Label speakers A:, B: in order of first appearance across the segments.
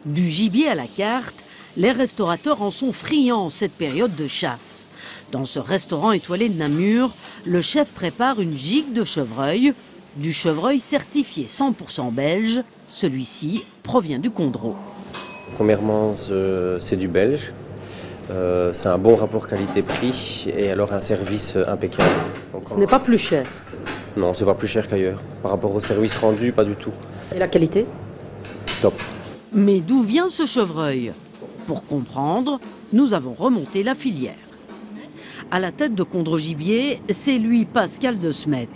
A: Du gibier à la carte, les restaurateurs en sont friands en cette période de chasse. Dans ce restaurant étoilé de Namur, le chef prépare une gigue de chevreuil, du chevreuil certifié 100% belge. Celui-ci provient du Condro.
B: Premièrement, c'est du belge. C'est un bon rapport qualité-prix et alors un service impeccable.
A: Ce n'est pas plus cher.
B: Non, c'est pas plus cher qu'ailleurs. Par rapport au service rendu, pas du tout.
A: Et la qualité?
B: Top.
A: Mais d'où vient ce chevreuil? Pour comprendre, nous avons remonté la filière. À la tête de Condro Gibier, c'est lui, Pascal de Smet.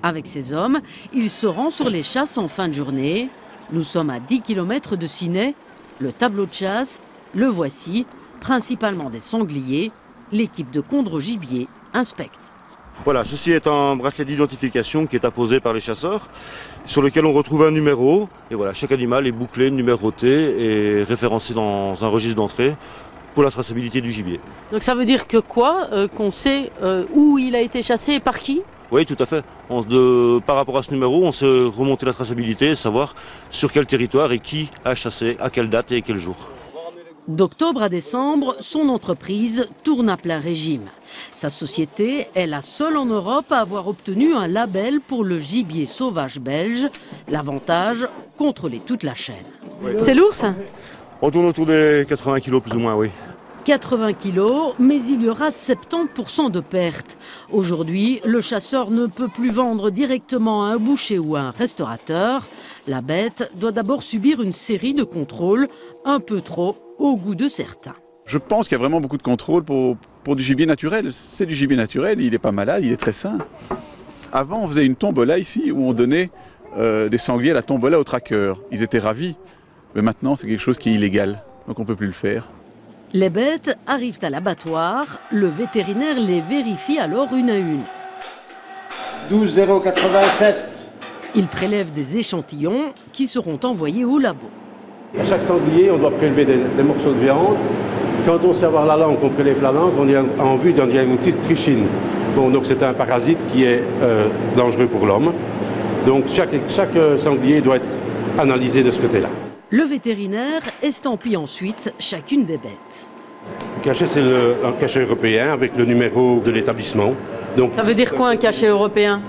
A: Avec ses hommes, il se rend sur les chasses en fin de journée. Nous sommes à 10 km de Ciney. Le tableau de chasse, le voici, principalement des sangliers. L'équipe de Condro Gibier inspecte.
C: Voilà, ceci est un bracelet d'identification qui est apposé par les chasseurs, sur lequel on retrouve un numéro. Et voilà, chaque animal est bouclé, numéroté et référencé dans un registre d'entrée pour la traçabilité du gibier.
A: Donc ça veut dire que quoi? Qu'on sait où il a été chassé et par qui?
C: Oui, tout à fait. Par rapport à ce numéro, on sait remonter la traçabilité et savoir sur quel territoire et qui a chassé, à quelle date et à quel jour.
A: D'octobre à décembre, son entreprise tourne à plein régime. Sa société est la seule en Europe à avoir obtenu un label pour le gibier sauvage belge. L'avantage, contrôler toute la chaîne.
C: Oui.
A: C'est lourd ça?
C: On tourne autour des 80 kg plus ou moins, oui.
A: 80 kilos, mais il y aura 70% de pertes. Aujourd'hui, le chasseur ne peut plus vendre directement à un boucher ou à un restaurateur. La bête doit d'abord subir une série de contrôles, un peu trop au goût de certains.
D: Je pense qu'il y a vraiment beaucoup de contrôle pour du gibier naturel. C'est du gibier naturel, il n'est pas malade, il est très sain. Avant, on faisait une tombola ici où on donnait des sangliers à la tombola aux traqueurs. Ils étaient ravis, mais maintenant c'est quelque chose qui est illégal, donc on ne peut plus le faire.
A: Les bêtes arrivent à l'abattoir, le vétérinaire les vérifie alors une à une.
E: 12,087.
A: Il prélève des échantillons qui seront envoyés au labo.
E: À chaque sanglier, on doit prélever des morceaux de viande. Quand on sait avoir la langue, on prélève la langue, on est en vue d'un diagnostic trichine. Bon, donc c'est un parasite qui est dangereux pour l'homme. Donc chaque sanglier doit être analysé de ce côté-là.
A: Le vétérinaire estampille ensuite chacune des bêtes.
E: Le cachet, c'est un cachet européen avec le numéro de l'établissement. Donc,
A: ça veut dire quoi un cachet européen?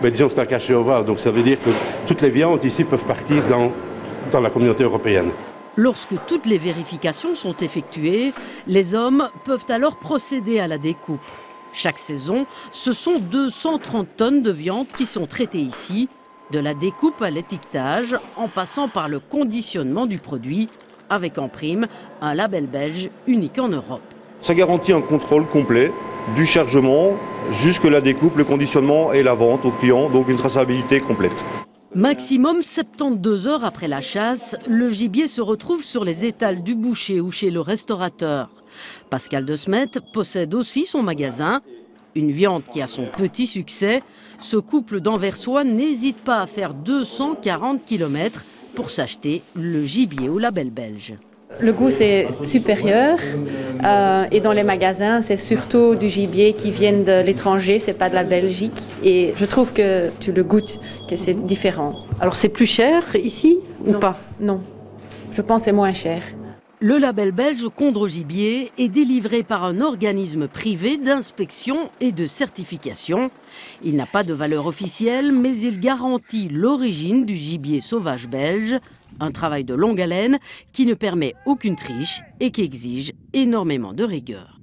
E: Disons que c'est un cachet ovale, donc ça veut dire que toutes les viandes ici peuvent partir dans la communauté européenne.
A: Lorsque toutes les vérifications sont effectuées, les hommes peuvent alors procéder à la découpe. Chaque saison, ce sont 230 tonnes de viande qui sont traitées ici, de la découpe à l'étiquetage, en passant par le conditionnement du produit, avec en prime un label belge unique en Europe.
C: Ça garantit un contrôle complet du chargement jusque la découpe, le conditionnement et la vente au client, donc une traçabilité complète.
A: Maximum 72 heures après la chasse, le gibier se retrouve sur les étals du boucher ou chez le restaurateur. Pascal de Smet possède aussi son magasin. Une viande qui a son petit succès. Ce couple d'Anversois n'hésite pas à faire 240 km pour s'acheter le gibier au label belge.
F: Le goût c'est supérieur et dans les magasins c'est surtout du gibier qui vient de l'étranger, c'est pas de la Belgique et je trouve que tu le goûtes, que c'est différent.
A: Alors c'est plus cher ici ou pas?
F: Non, je pense que c'est moins cher.
A: Le label belge Condro Gibier est délivré par un organisme privé d'inspection et de certification. Il n'a pas de valeur officielle, mais il garantit l'origine du gibier sauvage belge. Un travail de longue haleine qui ne permet aucune triche et qui exige énormément de rigueur.